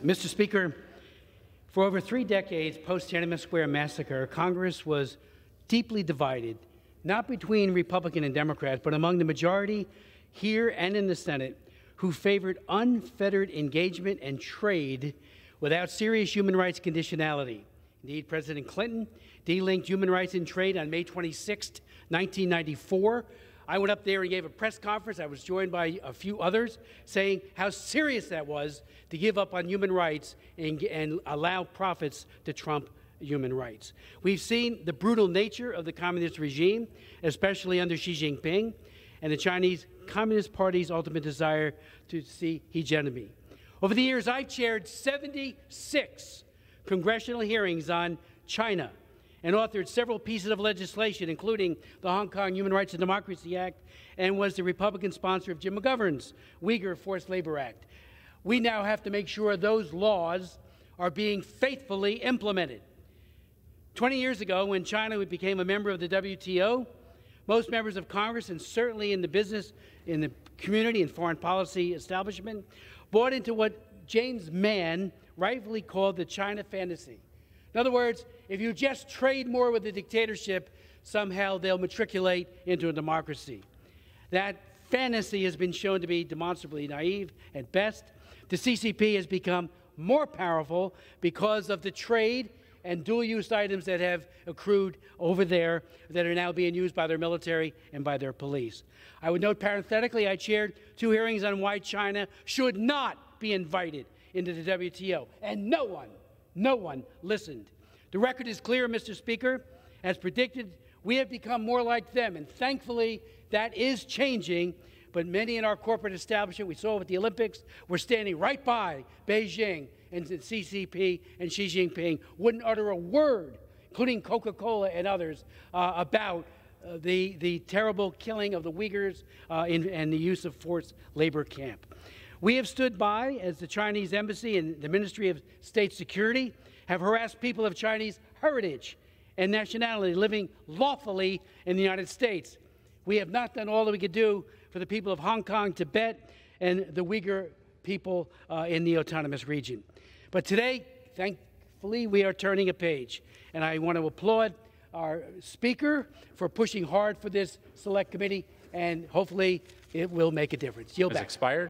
Mr. Speaker, for over 3 decades post-Tiananmen Square massacre, Congress was deeply divided, not between Republican and Democrats, but among the majority here and in the Senate, who favored unfettered engagement and trade without serious human rights conditionality. Indeed, President Clinton delinked human rights and trade on May 26, 1994. I went up there and gave a press conference. I was joined by a few others saying how serious that was to give up on human rights and allow profits to trump human rights. We've seen the brutal nature of the communist regime, especially under Xi Jinping, and the Chinese Communist Party's ultimate desire to see hegemony. Over the years, I've chaired 76 congressional hearings on China and authored several pieces of legislation, including the Hong Kong Human Rights and Democracy Act, and was the Republican sponsor of Jim McGovern's Uyghur Forced Labor Act. We now have to make sure those laws are being faithfully implemented. 20 years ago, when China became a member of the WTO, most members of Congress, and certainly in the business, in the community and foreign policy establishment, bought into what James Mann rightfully called the China fantasy. In other words, if you just trade more with the dictatorship, somehow they'll matriculate into a democracy. That fantasy has been shown to be demonstrably naive at best. The CCP has become more powerful because of the trade and dual-use items that have accrued over there that are now being used by their military and by their police. I would note parenthetically, I chaired 2 hearings on why China should not be invited into the WTO, and no one listened. The record is clear, Mr. Speaker. As predicted, we have become more like them, and thankfully that is changing, but many in our corporate establishment, we saw with the Olympics, were standing right by Beijing and the CCP and Xi Jinping, wouldn't utter a word, including Coca-Cola and others, about the terrible killing of the Uyghurs and the use of forced labor camp. We have stood by as the Chinese Embassy and the Ministry of State Security have harassed people of Chinese heritage and nationality living lawfully in the United States. We have not done all that we could do for the people of Hong Kong, Tibet, and the Uyghur people in the autonomous region. But today, thankfully, we are turning a page. And I want to applaud our Speaker for pushing hard for this Select Committee, and hopefully it will make a difference. Yield back. Expired.